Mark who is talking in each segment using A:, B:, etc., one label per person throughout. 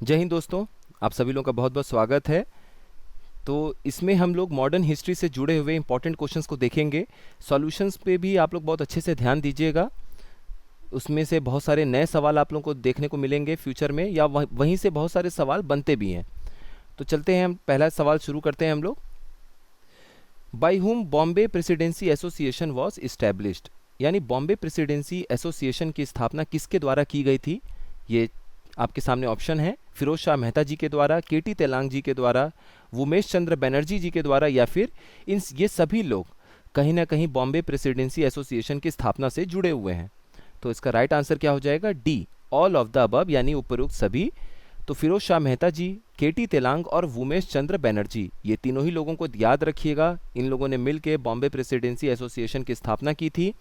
A: जय हिंद दोस्तों। आप सभी लोगों का बहुत बहुत स्वागत है। तो इसमें हम लोग मॉडर्न हिस्ट्री से जुड़े हुए इंपॉर्टेंट क्वेश्चंस को देखेंगे। सॉल्यूशंस पे भी आप लोग बहुत अच्छे से ध्यान दीजिएगा। उसमें से बहुत सारे नए सवाल आप लोगों को देखने को मिलेंगे फ्यूचर में, या वहीं से बहुत सारे सवाल बनते भी हैं। तो चलते हैं, हम पहला सवाल शुरू करते हैं हम लोग। By whom Bombay presidency association was established, यानी बॉम्बे प्रेसिडेंसी एसोसिएशन की स्थापना किसके द्वारा की गई थी। ये आपके सामने ऑप्शन है, फिरोज शाह मेहता जी के द्वारा, केटी तेलांग जी के द्वारा, उमेश चंद्र बनर्जी जी के द्वारा, या फिर ये सभी लोग कहीं ना कहीं बॉम्बे प्रेसिडेंसी एसोसिएशन की स्थापना से जुड़े हुए हैं। तो इसका राइट आंसर क्या हो जाएगा, D, all of the above, यानी उपरोक्त सभी। तो फिरोज शाह मेहता जी, केटी तेलांग और उमेश चंद्र बनर्जी, ये तीनों ही लोगों को याद रखिएगा। इन लोगों ने मिलकर बॉम्बे प्रेसिडेंसी एसोसिएशन की स्थापना की थी।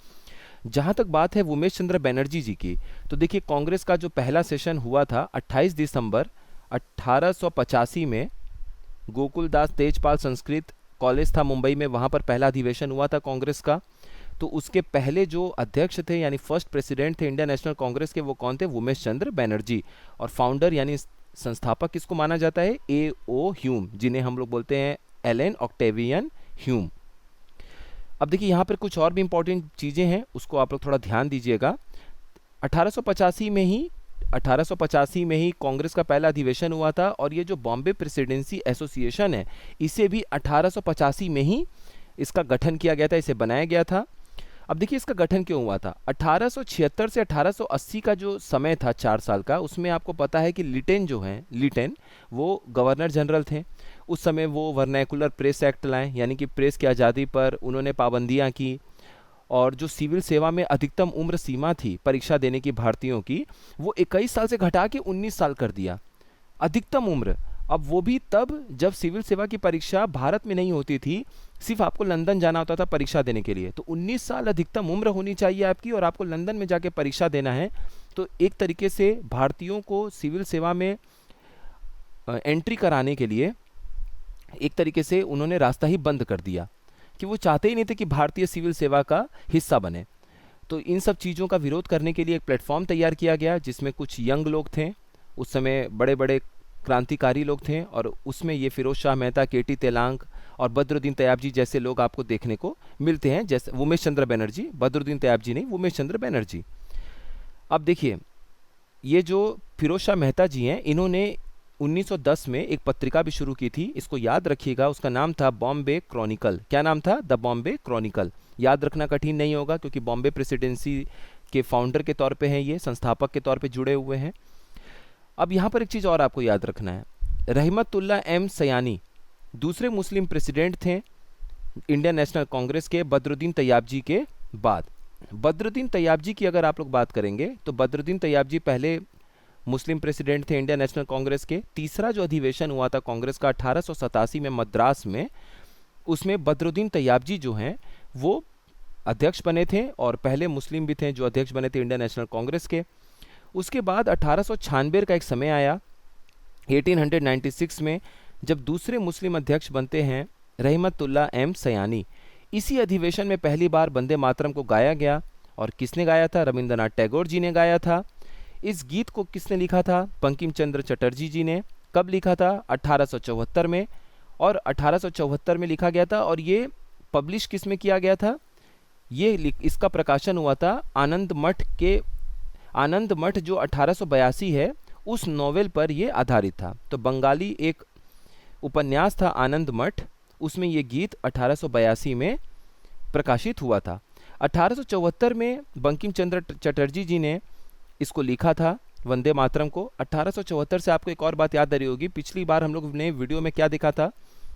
A: जहाँ तक बात है उमेश चंद्र बनर्जी जी की, तो देखिए कांग्रेस का जो पहला सेशन हुआ था 28 दिसंबर 1885 में, गोकुलदास तेजपाल संस्कृत कॉलेज था मुंबई में, वहाँ पर पहला अधिवेशन हुआ था कांग्रेस का। तो उसके पहले जो अध्यक्ष थे यानी फर्स्ट प्रेसिडेंट थे इंडियन नेशनल कांग्रेस के, वो कौन थे, उमेश चंद्र बनर्जी। और फाउंडर यानी संस्थापक किसको माना जाता है, ए ओ ह्यूम, जिन्हें हम लोग बोलते हैं एलन ऑक्टेवियन ह्यूम। अब देखिए यहाँ पर कुछ और भी इंपॉर्टेंट चीज़ें हैं, उसको आप लोग थोड़ा ध्यान दीजिएगा। 1885 में ही 1885 में ही कांग्रेस का पहला अधिवेशन हुआ था, और ये जो बॉम्बे प्रेसिडेंसी एसोसिएशन है, इसे भी 1885 में ही इसका गठन किया गया था, इसे बनाया गया था। अब देखिए इसका गठन क्यों हुआ था। 1876 से 1880 का जो समय था, 4 साल का, उसमें आपको पता है कि लिटेन जो हैं, लिटेन वो गवर्नर जनरल थे। उस समय वो वर्नैकुलर प्रेस एक्ट लाए, यानी कि प्रेस की आज़ादी पर उन्होंने पाबंदियां की। और जो सिविल सेवा में अधिकतम उम्र सीमा थी परीक्षा देने की भारतीयों की, वो 21 साल से घटा के 19 साल कर दिया, अधिकतम उम्र। अब वो भी तब जब सिविल सेवा की परीक्षा भारत में नहीं होती थी, सिर्फ आपको लंदन जाना होता था परीक्षा देने के लिए। तो 19 साल अधिकतम उम्र होनी चाहिए आपकी, और आपको लंदन में जाके परीक्षा देना है। तो एक तरीके से भारतीयों को सिविल सेवा में एंट्री कराने के लिए एक तरीके से उन्होंने रास्ता ही बंद कर दिया, कि वो चाहते ही नहीं थे कि भारतीय सिविल सेवा का हिस्सा बने। तो इन सब चीज़ों का विरोध करने के लिए एक प्लेटफॉर्म तैयार किया गया, जिसमें कुछ यंग लोग थे, उस समय बड़े बड़े क्रांतिकारी लोग थे, और उसमें ये फिरोज शाह मेहता, केटी तेलांग और बद्रुद्दीन तैयब जी जैसे लोग आपको देखने को मिलते हैं, जैसे उमेश चंद्र बनर्जी, बद्रुद्दीन तैयब जी नहीं, उमेश चंद्र बनर्जी। अब देखिए ये जो फिरोज शाह मेहता जी हैं, इन्होंने 1910 में एक पत्रिका भी शुरू की थी, इसको याद रखिएगा, उसका नाम था बॉम्बे क्रॉनिकल। क्या नाम था, द बॉम्बे क्रॉनिकल। याद रखना कठिन नहीं होगा, क्योंकि बॉम्बे प्रेसिडेंसी के फाउंडर के तौर पे हैं, ये संस्थापक के तौर पे जुड़े हुए हैं। अब यहाँ पर एक चीज़ और आपको याद रखना है, रहमतुल्लाह एम सयानी दूसरे मुस्लिम प्रेसिडेंट थे इंडियन नेशनल कांग्रेस के, बद्रुद्दीन तैयब जी के बाद। बद्रुद्दीन तैयब जी की अगर आप लोग बात करेंगे, तो बद्रुद्दीन तैयब जी पहले मुस्लिम प्रेसिडेंट थे इंडियन नेशनल कांग्रेस के। तीसरा जो अधिवेशन हुआ था कांग्रेस का 1887 में मद्रास में, उसमें बद्रुद्दीन तैयब जी जो हैं वो अध्यक्ष बने थे, और पहले मुस्लिम भी थे जो अध्यक्ष बने थे इंडियन नेशनल कांग्रेस के। उसके बाद 1896 का एक समय आया, 1896 में, जब दूसरे मुस्लिम अध्यक्ष बनते हैं रहमतुल्लाह एम सयानी। इसी अधिवेशन में पहली बार वंदे मातरम को गाया गया, और किसने गाया था, रविंद्रनाथ टैगोर जी ने गाया था। इस गीत को किसने लिखा था, बंकिम चंद्र चटर्जी जी ने। कब लिखा था, 1874 में, और 1874 में लिखा गया था। और ये पब्लिश किस में किया गया था, ये इसका प्रकाशन हुआ था आनंद मठ के, आनंद मठ जो 1882 है, उस नोवेल पर ये आधारित था। तो बंगाली एक उपन्यास था आनंद मठ, उसमें ये गीत 1882 में प्रकाशित हुआ था। 1874 में बंकिम चंद्र चटर्जी जी ने इसको लिखा था, वंदे मातरम को। 1874 से आपको एक और बात याद आ रही होगी, पिछली बार हम लोग ने वीडियो में क्या देखा था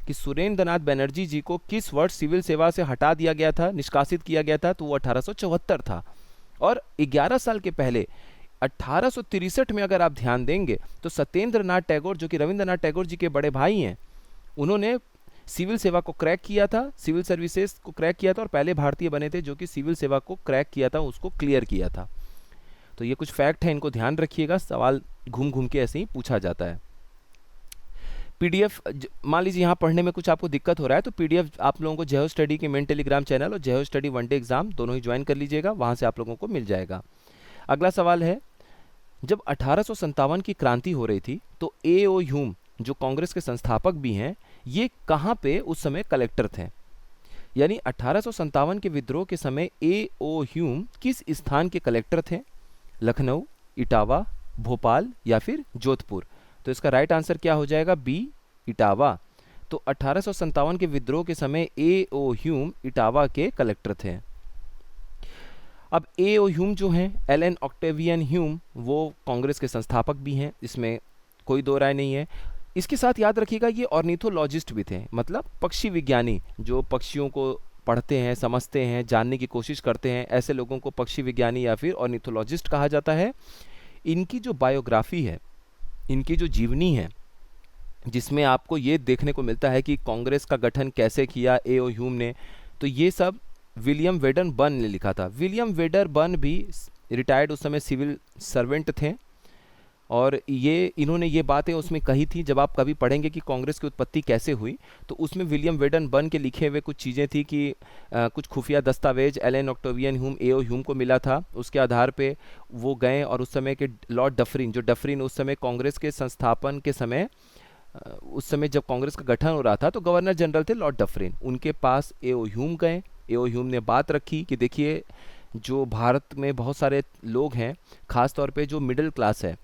A: कि सुरेंद्र नाथ बनर्जी जी को किस वर्ष सिविल सेवा से हटा दिया गया था, निष्कासित किया गया था, तो वो 1874 था। और 11 साल के पहले 1863 में अगर आप ध्यान देंगे, तो सत्येंद्र नाथ टैगोर, जो कि रविंद्रनाथ टैगोर जी के बड़े भाई हैं, उन्होंने सिविल सेवा को क्रैक किया था, सिविल सर्विसेज को क्रैक किया था, और पहले भारतीय बने थे जो कि सिविल सेवा को क्रैक किया था, उसको क्लियर किया था। तो ये कुछ फैक्ट है, इनको ध्यान रखिएगा, सवाल घूम घूम के ऐसे ही पूछा जाता है। पीडीएफ, मान लीजिए यहाँ पढ़ने में कुछ आपको दिक्कत हो रहा है, तो पीडीएफ आप लोगों को जय स्टडी के मेन टेलीग्राम चैनल और जय स्टडी वन डे एग्जाम दोनों ही ज्वाइन कर लीजिएगा, वहाँ से आप लोगों को मिल जाएगा। अगला सवाल है, जब 1857 की क्रांति हो रही थी तो ए.ओ. ह्यूम जो कांग्रेस के संस्थापक भी हैं, ये कहाँ पे उस समय कलेक्टर थे? यानी 1857 के विद्रोह के समय ए.ओ. ह्यूम किस स्थान के कलेक्टर थे? लखनऊ, इटावा, भोपाल या फिर जोधपुर? तो इसका राइट आंसर क्या हो जाएगा? बी, इटावा। तो 1857 के विद्रोह के समय ए.ओ. ह्यूम इटावा के कलेक्टर थे। अब ए.ओ. ह्यूम जो हैं, एलन ऑक्टेवियन ह्यूम, वो कांग्रेस के संस्थापक भी हैं, इसमें कोई दो राय नहीं है। इसके साथ याद रखिएगा ये ऑर्निथोलॉजिस्ट भी थे, मतलब पक्षी विज्ञानी, जो पक्षियों को पढ़ते हैं, समझते हैं, जानने की कोशिश करते हैं, ऐसे लोगों को पक्षी विज्ञानी या फिर ऑर्निथोलॉजिस्ट कहा जाता है। इनकी जो बायोग्राफी है, इनकी जो जीवनी है, जिसमें आपको ये देखने को मिलता है कि कांग्रेस का गठन कैसे किया ए.ओ. ह्यूम ने, तो ये सब विलियम वेडन बर्न ने लिखा था। विलियम वेडर बर्न भी रिटायर्ड उस समय सिविल सर्वेंट थे, और ये इन्होंने ये बातें उसमें कही थी। जब आप कभी पढ़ेंगे कि कांग्रेस की उत्पत्ति कैसे हुई, तो उसमें विलियम वेडन बर्न के लिखे हुए कुछ चीज़ें थी कि कुछ खुफिया दस्तावेज Allan Octavian Hume, A O. Hume को मिला था। उसके आधार पे वो गए और उस समय के लॉर्ड डफरिन, जो डफरिन उस समय कांग्रेस के संस्थापन के समय, उस समय जब कांग्रेस का गठन हो रहा था तो गवर्नर जनरल थे लॉर्ड डफरिन, उनके पास ए.ओ. ह्यूम गए। ए.ओ. ह्यूम ने बात रखी कि देखिए, जो भारत में बहुत सारे लोग हैं, ख़ास तौर पे जो मिडिल क्लास है,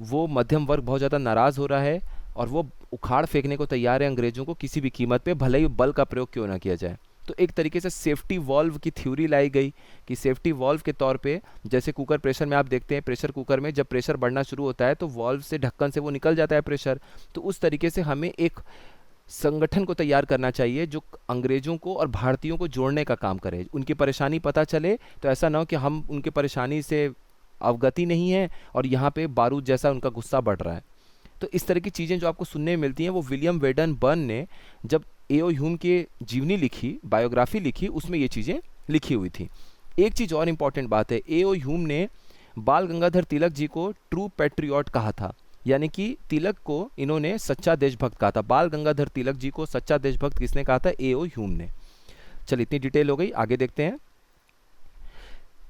A: वो मध्यम वर्ग बहुत ज़्यादा नाराज़ हो रहा है और वो उखाड़ फेंकने को तैयार है अंग्रेज़ों को किसी भी कीमत पे, भले ही बल का प्रयोग क्यों ना किया जाए। तो एक तरीके से सेफ्टी वॉल्व की थ्योरी लाई गई कि सेफ्टी वॉल्व के तौर पे, जैसे कुकर प्रेशर में आप देखते हैं, प्रेशर कुकर में जब प्रेशर बढ़ना शुरू होता है तो वॉल्व से, ढक्कन से वो निकल जाता है प्रेशर। तो उस तरीके से हमें एक संगठन को तैयार करना चाहिए जो अंग्रेज़ों को और भारतीयों को जोड़ने का काम करे। उनकी परेशानी पता चले तो ऐसा ना हो कि हम उनकी परेशानी से अवगति नहीं है और यहाँ पे बारूद जैसा उनका गुस्सा बढ़ रहा है। तो इस तरह की चीज़ें जो आपको सुनने में मिलती हैं, वो विलियम वेडन बर्न ने जब ए.ओ. ह्यूम की जीवनी लिखी, बायोग्राफी लिखी, उसमें ये चीज़ें लिखी हुई थी। एक चीज़ और इम्पॉर्टेंट बात है, ए.ओ. ह्यूम ने बाल गंगाधर तिलक जी को ट्रू पैट्रियट कहा था, यानी कि तिलक को इन्होंने सच्चा देशभक्त कहा था। बाल गंगाधर तिलक जी को सच्चा देशभक्त किसने कहा था? ए.ओ. ह्यूम ने। चलिए, इतनी डिटेल हो गई, आगे देखते हैं।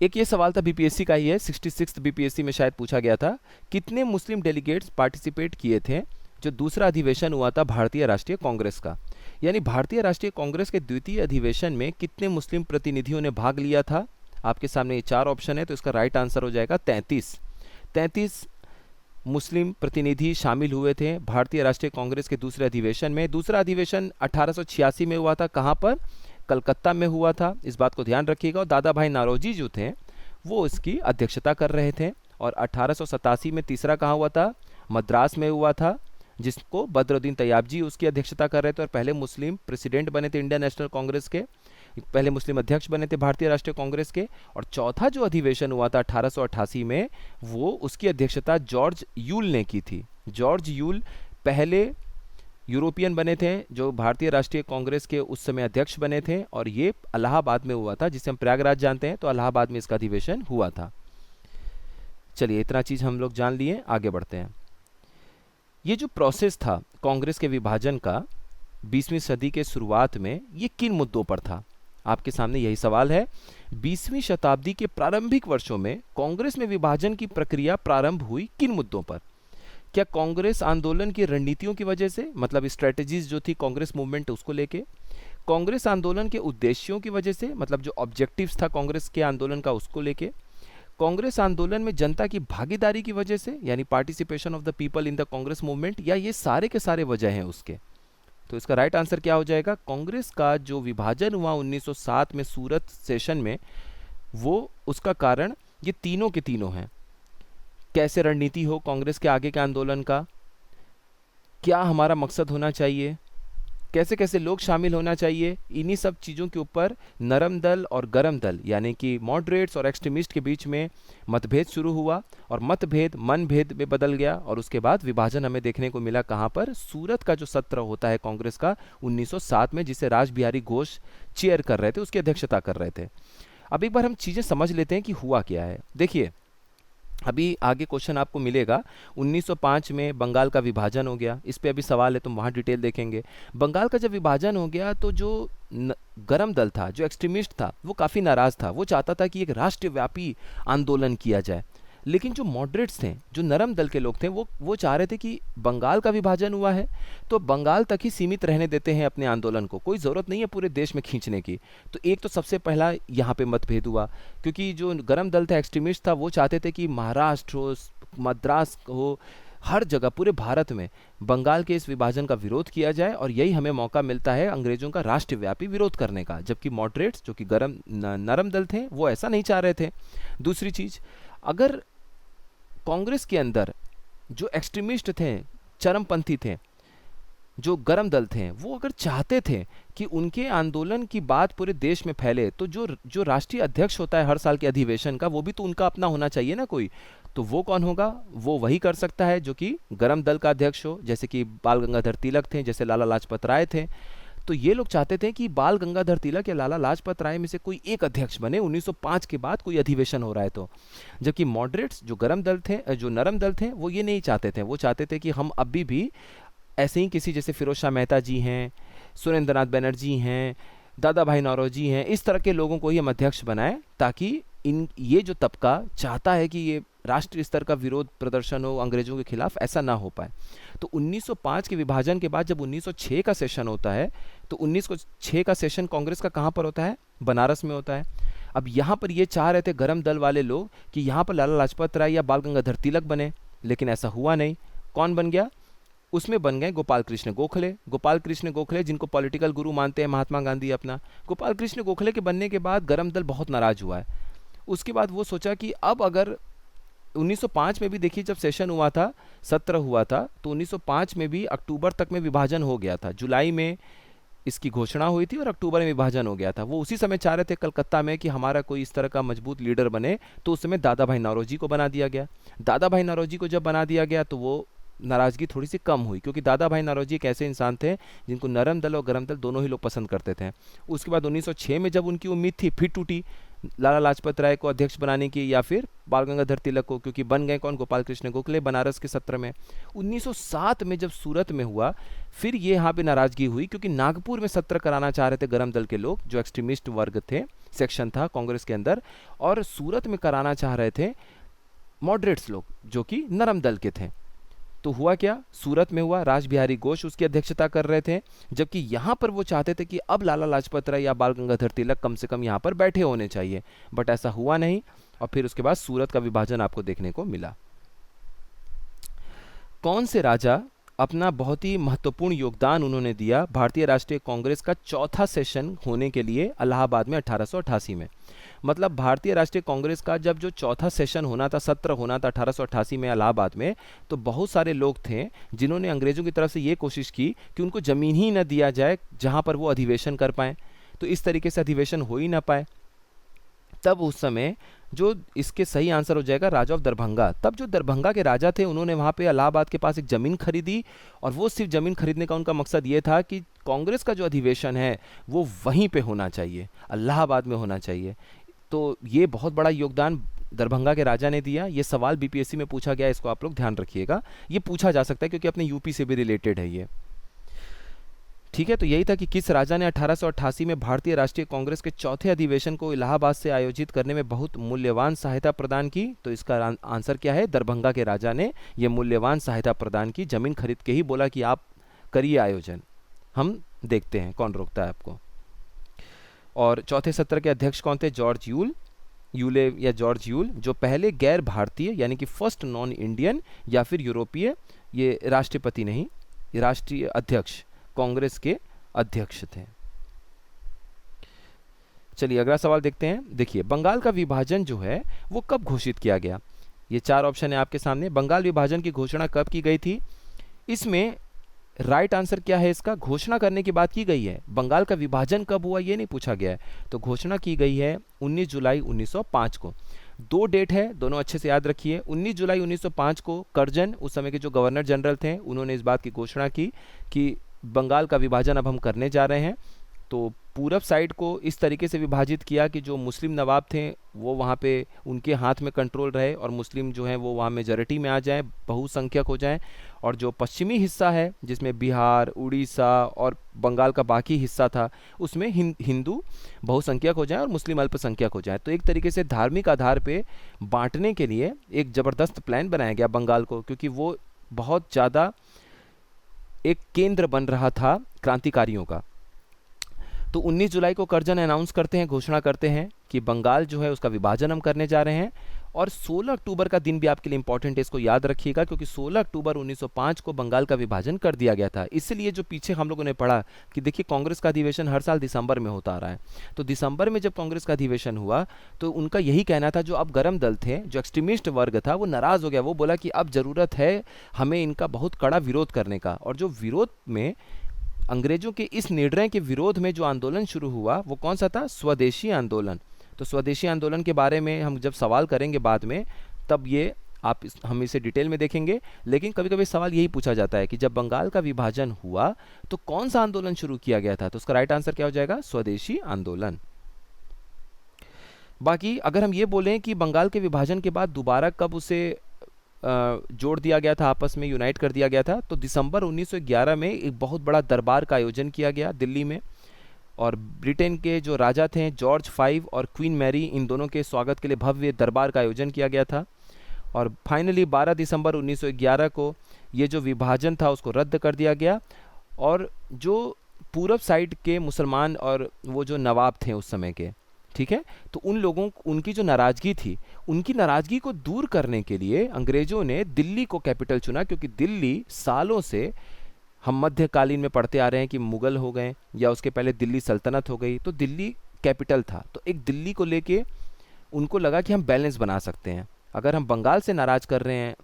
A: एक ये सवाल था, बीपीएससी का ही है, 66 बीपीएससी में शायद पूछा गया था, कितने मुस्लिम डेलीगेट्स पार्टिसिपेट किए थे जो दूसरा अधिवेशन हुआ था भारतीय राष्ट्रीय कांग्रेस का? यानी भारतीय राष्ट्रीय कांग्रेस के द्वितीय अधिवेशन में कितने मुस्लिम प्रतिनिधियों ने भाग लिया था? आपके सामने ये 4 ऑप्शन है, तो इसका राइट आंसर हो जाएगा 33। 33 मुस्लिम प्रतिनिधि शामिल हुए थे भारतीय राष्ट्रीय कांग्रेस के दूसरे अधिवेशन में। दूसरा अधिवेशन 1886 में हुआ था, कहाँ पर? कलकत्ता में हुआ था, इस बात को ध्यान रखिएगा। और दादा भाई नौरोजी जो थे वो इसकी अध्यक्षता कर रहे थे। और 1887 में तीसरा कहाँ हुआ था? मद्रास में हुआ था, जिसको बदरुद्दीन तैयब जी उसकी अध्यक्षता कर रहे थे और पहले मुस्लिम प्रेसिडेंट बने थे इंडियन नेशनल कांग्रेस के, पहले मुस्लिम अध्यक्ष बने थे भारतीय राष्ट्रीय कांग्रेस के। और चौथा जो अधिवेशन हुआ था 1888 में, वो उसकी अध्यक्षता जॉर्ज यूल ने की थी। जॉर्ज यूल पहले यूरोपियन बने थे जो भारतीय राष्ट्रीय कांग्रेस के उस समय अध्यक्ष बने थे, और ये इलाहाबाद में हुआ था, जिसे हम प्रयागराज जानते हैं, तो इलाहाबाद में इसका अधिवेशन हुआ था। चलिए, इतना चीज़ हम लोग जान लिए, आगे बढ़ते हैं। ये जो प्रोसेस था कांग्रेस के विभाजन का 20वीं सदी के शुरुआत में, ये किन मुद्दों पर था? आपके सामने यही सवाल है। 20वीं शताब्दी के प्रारंभिक वर्षों में कांग्रेस में विभाजन की प्रक्रिया प्रारंभ हुई किन मुद्दों पर? क्या कांग्रेस आंदोलन की रणनीतियों की वजह से, मतलब स्ट्रेटजीज जो थी कांग्रेस मूवमेंट उसको लेके? कांग्रेस आंदोलन के उद्देश्यों की वजह से, मतलब जो ऑब्जेक्टिव्स था कांग्रेस के आंदोलन का उसको लेके? कांग्रेस आंदोलन में जनता की भागीदारी की वजह से, यानी participation of the people in the Congress movement? या ये सारे के सारे वजह हैं उसके? तो इसका राइट आंसर क्या हो जाएगा? कांग्रेस का जो विभाजन हुआ 1907 में सूरत सेशन में, वो उसका कारण ये तीनों के तीनों हैं। कैसे रणनीति हो कांग्रेस के आगे के आंदोलन का, क्या हमारा मकसद होना चाहिए, कैसे कैसे लोग शामिल होना चाहिए, इन्हीं सब चीज़ों के ऊपर नरम दल और गरम दल, यानी कि मॉडरेट्स और एक्सट्रीमिस्ट के बीच में मतभेद शुरू हुआ, और मतभेद मनभेद में बदल गया, और उसके बाद विभाजन हमें देखने को मिला कहाँ पर? सूरत का जो सत्र होता है कांग्रेस का 1907 में, जिसे राज बिहारी घोष चेयर कर रहे थे, उसकी अध्यक्षता कर रहे थे। अब एक बार हम चीज़ें समझ लेते हैं कि हुआ क्या है। देखिए, अभी आगे क्वेश्चन आपको मिलेगा, 1905 में बंगाल का विभाजन हो गया, इस पे अभी सवाल है, तो वहाँ डिटेल देखेंगे। बंगाल का जब विभाजन हो गया तो जो गरम दल था, जो एक्सट्रीमिस्ट था, वो काफ़ी नाराज़ था। वो चाहता था कि एक राष्ट्रव्यापी आंदोलन किया जाए, लेकिन जो मॉडरेट्स थे, जो नरम दल के लोग थे, वो चाह रहे थे कि बंगाल का विभाजन हुआ है तो बंगाल तक ही सीमित रहने देते हैं अपने आंदोलन को, कोई ज़रूरत नहीं है पूरे देश में खींचने की। तो एक तो सबसे पहला यहाँ पे मतभेद हुआ, क्योंकि जो गरम दल था, एक्सट्रीमिस्ट था, वो चाहते थे कि महाराष्ट्र हो, मद्रास हो, हर जगह पूरे भारत में बंगाल के इस विभाजन का विरोध किया जाए और यही हमें मौका मिलता है अंग्रेजों का राष्ट्रव्यापी विरोध करने का। जबकि मॉडरेट्स, जो कि नरम दल थे, वो ऐसा नहीं चाह रहे थे। दूसरी चीज़, अगर कांग्रेस के अंदर जो एक्सट्रीमिस्ट थे, चरमपंथी थे, जो गरम दल थे, वो अगर चाहते थे कि उनके आंदोलन की बात पूरे देश में फैले, तो जो जो राष्ट्रीय अध्यक्ष होता है हर साल के अधिवेशन का, वो भी तो उनका अपना होना चाहिए ना कोई। तो वो कौन होगा? वो वही कर सकता है जो कि गरम दल का अध्यक्ष हो, जैसे कि बाल गंगाधर तिलक थे, जैसे लाला लाजपत राय थे। तो ये लोग चाहते थे कि बाल गंगाधर तिलक या लाला लाजपत राय में से कोई एक अध्यक्ष बने 1905 के बाद कोई अधिवेशन हो रहा है तो। जबकि मॉडरेट्स, जो गरम दल थे, जो नरम दल थे, वो ये नहीं चाहते थे। वो चाहते थे कि हम अभी भी ऐसे ही किसी, जैसे फिरोज शाह मेहता जी हैं, सुरेंद्रनाथ बनर्जी हैं, दादा भाई नौरोजी हैं, इस तरह के लोगों को ही हम अध्यक्ष बनाएं, ताकि ये जो तबका चाहता है कि ये राष्ट्रीय स्तर का विरोध प्रदर्शन हो अंग्रेजों के खिलाफ, ऐसा ना हो पाए। तो 1905 के विभाजन के बाद जब 1906 का सेशन होता है, तो 1906 का सेशन कांग्रेस का कहाँ पर होता है? बनारस में होता है। अब यहाँ पर ये चाह रहे थे गरम दल वाले लोग कि यहाँ पर लाला लाजपत राय या बाल गंगाधर तिलक बने, लेकिन ऐसा हुआ नहीं। कौन बन गया? उसमें बन गए गोपाल कृष्ण गोखले। गोपाल कृष्ण गोखले, जिनको पॉलिटिकल गुरु मानते हैं महात्मा गांधी अपना, गोपाल कृष्ण गोखले के बनने के बाद गरम दल बहुत नाराज हुआ है। उसके बाद वो सोचा कि अब अगर 1905 में भी देखिए, जब सेशन हुआ था, सत्र हुआ था, तो 1905 में भी अक्टूबर तक में विभाजन हो गया था। जुलाई में इसकी घोषणा हुई थी और अक्टूबर में विभाजन हो गया था। वो उसी समय चाह रहे थे कलकत्ता में कि हमारा कोई इस तरह का मजबूत लीडर बने, तो उस समय दादा भाई नौरोजी को बना दिया गया। दादा भाई नौरोजी को जब बना दिया गया तो वो नाराज़गी थोड़ी सी कम हुई, क्योंकि दादा भाई नौरोजी एक ऐसे इंसान थे जिनको नरम दल और गरम दल दोनों ही लोग पसंद करते थे। उसके बाद 1906 में जब उनकी उम्मीद थी, फिर टूटी, लाला लाजपत राय को अध्यक्ष बनाने की या फिर बाल गंगाधर तिलक को, क्योंकि बन गए कौन? गोपाल कृष्ण गोखले बनारस के सत्र में। 1907 में जब सूरत में हुआ, फिर ये यहाँ पे नाराज़गी हुई, क्योंकि नागपुर में सत्र कराना चाह रहे थे गरम दल के लोग, जो एक्सट्रीमिस्ट वर्ग थे, सेक्शन था कांग्रेस के अंदर, और सूरत में कराना चाह रहे थे मॉडरेट्स लोग, जो कि नरम दल के थे। तो हुआ क्या? सूरत में हुआ, राज बिहारी घोष उसकी अध्यक्षता कर रहे थे, जबकि यहाँ पर वो चाहते थे कि अब लाला लाजपत राय या बाल गंगाधर तिलक कम से कम यहाँ पर बैठे होने चाहिए, बट ऐसा हुआ नहीं। और फिर उसके बाद सूरत का विभाजन आपको देखने को मिला। कौन से राजा अपना बहुत ही महत्वपूर्ण योगदान उन्होंने दिया भारतीय राष्ट्रीय कांग्रेस का चौथा सेशन होने के लिए इलाहाबाद में 1888 में? मतलब भारतीय राष्ट्रीय कांग्रेस का जब जो चौथा सेशन होना था, सत्र होना था 1888 में इलाहाबाद में, तो बहुत सारे लोग थे जिन्होंने अंग्रेजों की तरफ से ये कोशिश की कि उनको ज़मीन ही न दिया जाए जहाँ पर वो अधिवेशन कर पाएँ। तो इस तरीके से अधिवेशन हो ही ना पाए। तब उस समय जो इसके सही आंसर हो जाएगा राजा ऑफ दरभंगा। तब जो दरभंगा के राजा थे, उन्होंने वहाँ पे इलाहाबाद के पास एक ज़मीन खरीदी, और वो सिर्फ ज़मीन खरीदने का उनका मकसद ये था कि कांग्रेस का जो अधिवेशन है वो वहीं पे होना चाहिए, इलाहाबाद में होना चाहिए। तो ये बहुत बड़ा योगदान दरभंगा के राजा ने दिया। ये सवाल बीपीएससी में पूछा गया, इसको आप लोग ध्यान रखिएगा, ये पूछा जा सकता है क्योंकि अपने यूपी से भी रिलेटेड है ये। ठीक है, तो यही था कि किस राजा ने 1888 में भारतीय राष्ट्रीय कांग्रेस के चौथे अधिवेशन को इलाहाबाद से आयोजित करने में बहुत मूल्यवान सहायता प्रदान की? तो इसका आंसर क्या है? दरभंगा के राजा ने यह मूल्यवान सहायता प्रदान की, जमीन खरीद के ही बोला कि आप करिए आयोजन, हम देखते हैं कौन रोकता है आपको। और चौथे सत्र के अध्यक्ष कौन थे? जॉर्ज यूले या जॉर्ज यूल, जो पहले गैर भारतीय यानी कि फर्स्ट नॉन इंडियन या फिर यूरोपीय, ये राष्ट्रपति नहीं, ये राष्ट्रीय अध्यक्ष, कांग्रेस के अध्यक्ष थे। चलिए अगला सवाल देखते हैं। देखिए, बंगाल का विभाजन जो है वो कब घोषित किया गया? ये चार ऑप्शन है आपके सामने। बंगाल विभाजन की घोषणा कब की गई थी? इसमें राइट आंसर क्या है इसका? घोषणा करने की बात की गई है, बंगाल का विभाजन कब हुआ ये नहीं पूछा गया है। तो घोषणा की गई है 19 जुलाई 1905 को। दो डेट है, दोनों अच्छे से याद रखिए। 19 जुलाई 1905 को कर्जन, उस समय के जो गवर्नर जनरल थे, उन्होंने इस बात की घोषणा की कि बंगाल का विभाजन अब हम करने जा रहे हैं। तो पूरब साइड को इस तरीके से विभाजित किया कि जो मुस्लिम नवाब थे वो वहाँ पे उनके हाथ में कंट्रोल रहे और मुस्लिम जो हैं वो वहाँ मेजॉरिटी में आ जाएं, बहुसंख्यक हो जाएं। और जो पश्चिमी हिस्सा है जिसमें बिहार, उड़ीसा और बंगाल का बाकी हिस्सा था, उसमें हिंदू बहुसंख्यक हो जाएं और मुस्लिम अल्पसंख्यक हो जाएं। तो एक तरीके से धार्मिक आधार पे बांटने के लिए एक ज़बरदस्त प्लान बनाया गया बंगाल को, क्योंकि वो बहुत ज़्यादा एक केंद्र बन रहा था क्रांतिकारियों का। तो 19 जुलाई को करजन अनाउंस करते हैं, घोषणा करते हैं कि बंगाल जो है उसका विभाजन हम करने जा रहे हैं। और 16 अक्टूबर का दिन भी आपके लिए इंपॉर्टेंट है, इसको याद रखिएगा, क्योंकि 16 अक्टूबर 1905 को बंगाल का विभाजन कर दिया गया था। इसलिए जो पीछे हम लोगों ने पढ़ा कि देखिए कांग्रेस का अधिवेशन हर साल दिसंबर में होता आ रहा है, तो दिसंबर में जब कांग्रेस का अधिवेशन हुआ तो उनका यही कहना था, जो अब गर्म दल थे, जो एक्सट्रीमिस्ट वर्ग था, वो नाराज़ हो गया। वो बोला कि अब ज़रूरत है हमें इनका बहुत कड़ा विरोध करने का। और जो विरोध में अंग्रेजों के इस निर्णय के विरोध में जो आंदोलन शुरू हुआ वो कौन सा था? स्वदेशी आंदोलन। तो स्वदेशी आंदोलन के बारे में हम जब सवाल करेंगे बाद में, तब ये हम इसे डिटेल में देखेंगे। लेकिन कभी कभी सवाल यही पूछा जाता है कि जब बंगाल का विभाजन हुआ तो कौन सा आंदोलन शुरू किया गया था? तो उसका राइट आंसर क्या हो जाएगा? स्वदेशी आंदोलन। बाकी अगर हम ये बोलें कि बंगाल के विभाजन के बाद दोबारा कब उसे जोड़ दिया गया था, आपस में यूनाइट कर दिया गया था, तो दिसंबर 1911 में एक बहुत बड़ा दरबार का आयोजन किया गया दिल्ली में। और ब्रिटेन के जो राजा थे जॉर्ज V और क्वीन मैरी, इन दोनों के स्वागत के लिए भव्य दरबार का आयोजन किया गया था। और फाइनली 12 दिसंबर 1911 को ये जो विभाजन था उसको रद्द कर दिया गया। और जो पूरब साइड के मुसलमान और वो जो नवाब थे उस समय के, ठीक है, तो उन लोगों उनकी जो नाराज़गी थी, उनकी नाराज़गी को दूर करने के लिए अंग्रेज़ों ने दिल्ली को कैपिटल चुना। क्योंकि दिल्ली सालों से, हम मध्यकालीन में पढ़ते आ रहे हैं कि मुग़ल हो गए या उसके पहले दिल्ली सल्तनत हो गई, तो दिल्ली कैपिटल था। तो एक दिल्ली को लेके उनको लगा कि हम बैलेंस बना सकते हैं। अगर हम बंगाल से नाराज़ कर रहे हैं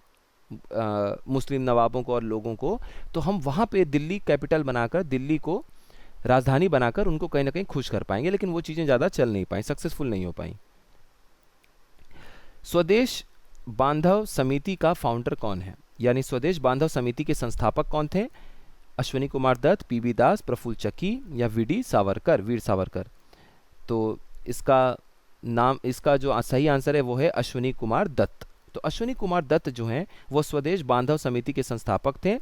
A: मुस्लिम नवाबों को और लोगों को, तो हम वहाँ पे दिल्ली कैपिटल बनाकर, दिल्ली को राजधानी बनाकर उनको कहीं ना कहीं खुश कर पाएंगे। लेकिन वो चीज़ें ज़्यादा चल नहीं पाई, सक्सेसफुल नहीं हो पाई। स्वदेश बांधव समिति का फाउंडर कौन है? यानी स्वदेश बांधव समिति के संस्थापक कौन थे? अश्वनी कुमार दत्त, पीबी दास, प्रफुल्ल चक्की या वीडी सावरकर, वीर सावरकर। तो इसका जो सही आंसर है वो है अश्वनी कुमार दत्त। तो अश्वनी कुमार दत्त जो हैं वो स्वदेश बांधव समिति के संस्थापक थे।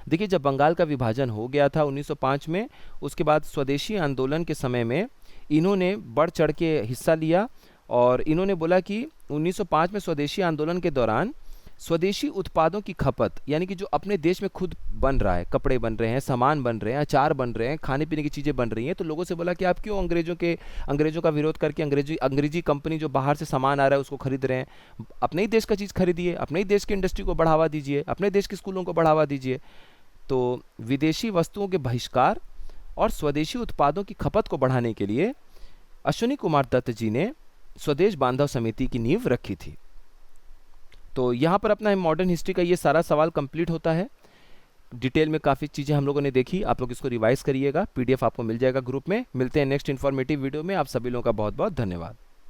A: देखिए, जब बंगाल का विभाजन हो गया था 1905 में, उसके बाद स्वदेशी आंदोलन के समय में इन्होंने बढ़ चढ़ के हिस्सा लिया। और इन्होंने बोला कि 1905 में स्वदेशी आंदोलन के दौरान स्वदेशी उत्पादों की खपत, यानी कि जो अपने देश में खुद बन रहा है, कपड़े बन रहे हैं, सामान बन रहे हैं, अचार बन रहे हैं, खाने पीने की चीज़ें बन रही हैं, तो लोगों से बोला कि आप क्यों अंग्रेज़ों का विरोध करके अंग्रेजी कंपनी जो बाहर से सामान आ रहा है उसको खरीद रहे हैं? अपने ही देश का चीज़ खरीदिए, अपने ही देश की इंडस्ट्री को बढ़ावा दीजिए, अपने देश के स्कूलों को बढ़ावा दीजिए। तो विदेशी वस्तुओं के बहिष्कार और स्वदेशी उत्पादों की खपत को बढ़ाने के लिए अश्वनी कुमार दत्त जी ने स्वदेश बांधव समिति की नींव रखी थी। तो यहाँ पर अपना मॉडर्न हिस्ट्री का ये सारा सवाल कंप्लीट होता है। डिटेल में काफ़ी चीज़ें हम लोगों ने देखी, आप लोग इसको रिवाइज करिएगा, PDF आपको मिल जाएगा ग्रुप में। मिलते हैं नेक्स्ट इन्फॉर्मेटिव वीडियो में। आप सभी लोगों का बहुत बहुत धन्यवाद।